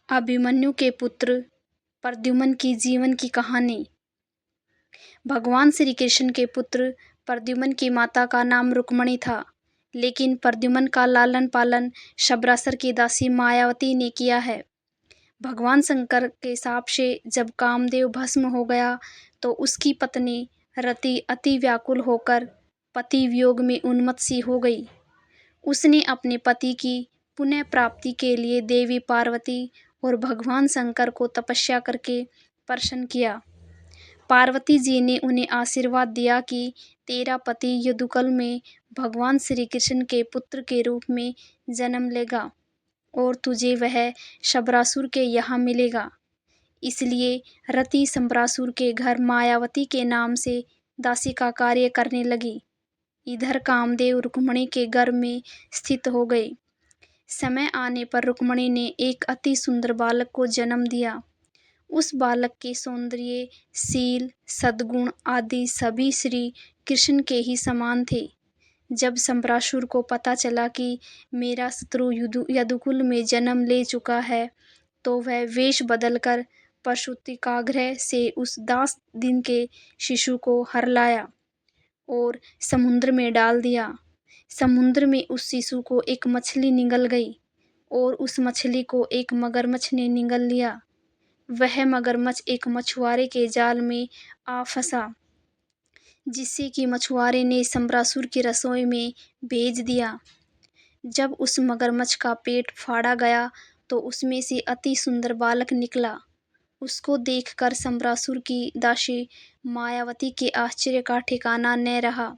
अभिमन्यु के पुत्र प्रद्युम्न की जीवन की कहानी। भगवान श्री कृष्ण के पुत्र प्रद्युम्न की माता का नाम रुक्मिणी था, लेकिन प्रद्युम्न का लालन पालन शबरासर की दासी मायावती ने किया है। भगवान शंकर के शाप से जब कामदेव भस्म हो गया तो उसकी पत्नी रति अति व्याकुल होकर पति वियोग में उन्मत्त सी हो गई। उसने अपने पति की पुनः प्राप्ति के लिए देवी पार्वती और भगवान शंकर को तपस्या करके प्रसन्न किया। पार्वती जी ने उन्हें आशीर्वाद दिया कि तेरा पति यदुकुल में भगवान श्री कृष्ण के पुत्र के रूप में जन्म लेगा और तुझे वह शबरासुर के यहाँ मिलेगा। इसलिए रति शबरासुर के घर मायावती के नाम से दासी का कार्य करने लगी। इधर कामदेव रुक्मिणी के गर्भ में स्थित हो गए। समय आने पर रुक्मिणी ने एक अति सुंदर बालक को जन्म दिया। उस बालक के सौंदर्य, शील, सद्गुण आदि सभी श्री कृष्ण के ही समान थे। जब शबरासुर को पता चला कि मेरा शत्रु यदुकुल में जन्म ले चुका है, तो वह वेश बदलकर प्रसूतिकागृह से उस 10 दिन के शिशु को हर लाया और समुद्र में डाल दिया। समुद्र में उस शिशु को एक मछली निगल गई और उस मछली को एक मगरमच्छ ने निगल लिया। वह मगरमच्छ एक मछुआरे के जाल में आ फंसा, जिससे कि मछुआरे ने शबरासुर की रसोई में भेज दिया। जब उस मगरमच्छ का पेट फाड़ा गया तो उसमें से अति सुंदर बालक निकला। उसको देखकर शबरासुर की दासी मायावती के आश्चर्य का ठिकाना न रहा।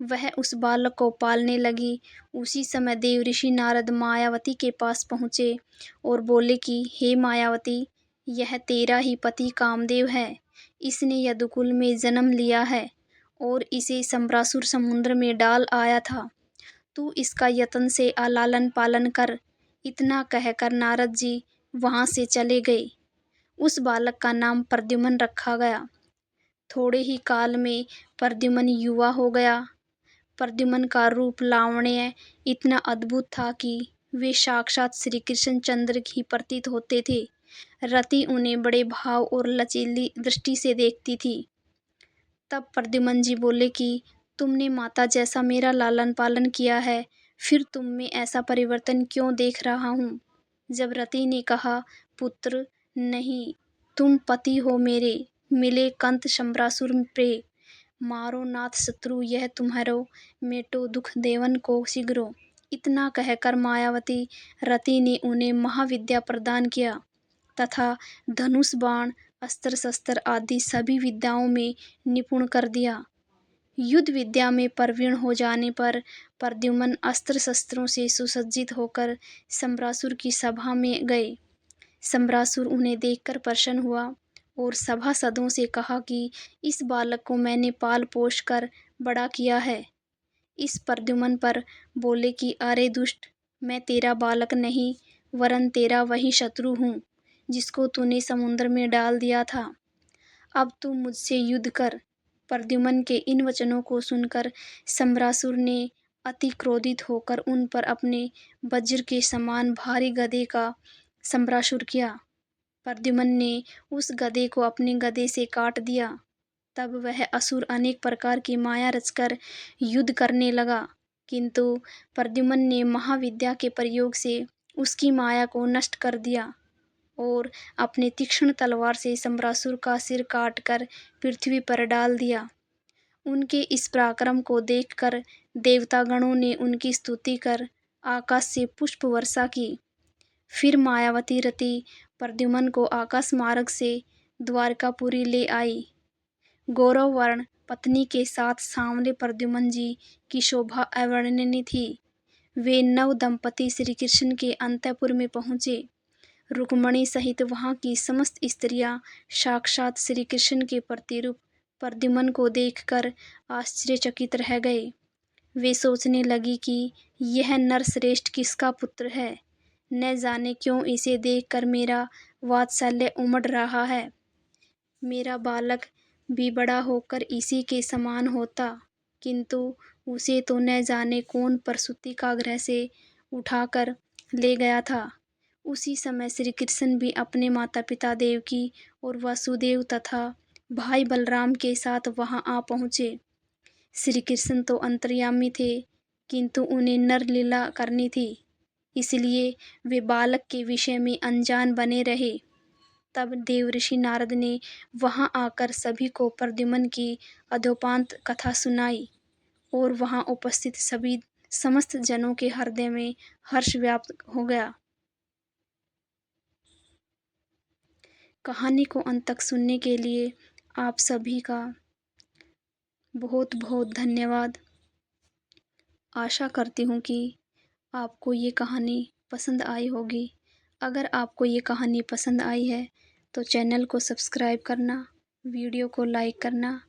वह उस बालक को पालने लगी। उसी समय देवऋषि नारद मायावती के पास पहुँचे और बोले कि हे मायावती, यह तेरा ही पति कामदेव है। इसने यदुकुल में जन्म लिया है और इसे शबरासुर समुद्र में डाल आया था। तू इसका यत्न से लालन पालन कर। इतना कहकर नारद जी वहाँ से चले गए। उस बालक का नाम प्रद्युम्न रखा गया। थोड़े ही काल में प्रद्युम्न युवा हो गया। प्रद्युम्न का रूप लावण्य इतना अद्भुत था कि वे साक्षात श्री कृष्णचंद्र ही प्रतीत होते थे। रति उन्हें बड़े भाव और लचीली दृष्टि से देखती थी। तब प्रद्युम्न जी बोले कि तुमने माता जैसा मेरा लालन पालन किया है, फिर तुम में ऐसा परिवर्तन क्यों देख रहा हूँ। जब रति ने कहा, पुत्र नहीं, तुम पति हो मेरे, मिले कंत शबरासुर प्रे, मारो नाथ शत्रु यह तुम्हारो, मेटो दुख देवन को शीघ्रो। इतना कहकर मायावती रति ने उन्हें महाविद्या प्रदान किया तथा धनुष बाण, अस्त्र शस्त्र आदि सभी विद्याओं में निपुण कर दिया। युद्ध विद्या में प्रवीण हो जाने पर प्रद्युम्न अस्त्र शस्त्रों से सुसज्जित होकर शबरासुर की सभा में गए। शबरासुर उन्हें देखकर प्रसन्न हुआ और सभासदों से कहा कि इस बालक को मैंने पाल पोष कर बड़ा किया है। इस प्रद्युम्न पर बोले कि अरे दुष्ट, मैं तेरा बालक नहीं वरन तेरा वही शत्रु हूँ जिसको तूने समुद्र में डाल दिया था। अब तू मुझसे युद्ध कर। प्रद्युम्न के इन वचनों को सुनकर शबरासुर ने अति क्रोधित होकर उन पर अपने वज्र के समान भारी गदे का शबरासुर किया। प्रद्युम्न ने उस गदे को अपने गदे से काट दिया। तब वह असुर अनेक प्रकार की माया रचकर युद्ध करने लगा, किंतु प्रद्युम्न ने महाविद्या के प्रयोग से उसकी माया को नष्ट कर दिया और अपने तीक्ष्ण तलवार से शबरासुर का सिर काटकर पृथ्वी पर डाल दिया। उनके इस पराक्रम को देखकर देवतागणों ने उनकी स्तुति कर आकाश से पुष्प वर्षा की। फिर मायावती रति प्रद्युम्न को आकाश मार्ग से द्वारकापुरी ले आई। गौरव वर्ण पत्नी के साथ सांवले प्रद्युम्न जी की शोभा अवर्णनीय थी। वे नव दंपति श्री कृष्ण के अंतःपुर में पहुँचे। रुक्मिणी सहित वहाँ की समस्त स्त्रियां साक्षात श्री कृष्ण के प्रतिरूप प्रद्युम्न को देखकर आश्चर्यचकित रह गए। वे सोचने लगी कि यह नरश्रेष्ठ किसका पुत्र है। न जाने क्यों इसे देखकर मेरा वात्सल्य उमड़ रहा है। मेरा बालक भी बड़ा होकर इसी के समान होता, किंतु उसे तो न जाने कौन प्रसूतिकागृह से उठाकर ले गया था। उसी समय श्री कृष्ण भी अपने माता पिता देवकी और वासुदेव तथा भाई बलराम के साथ वहां आ पहुँचे। श्री कृष्ण तो अंतर्यामी थे, किंतु उन्हें नर लीला करनी थी, इसलिए वे बालक के विषय में अनजान बने रहे। तब देवऋषि नारद ने वहां आकर सभी को प्रद्युम्न की अधोपांत कथा सुनाई और वहां उपस्थित सभी समस्त जनों के हृदय में हर्ष व्याप्त हो गया। कहानी को अंत तक सुनने के लिए आप सभी का बहुत बहुत धन्यवाद। आशा करती हूँ कि आपको ये कहानी पसंद आई होगी। अगर आपको ये कहानी पसंद आई है तो चैनल को सब्सक्राइब करना, वीडियो को लाइक करना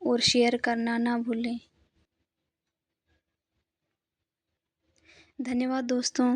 और शेयर करना ना भूलें। धन्यवाद दोस्तों।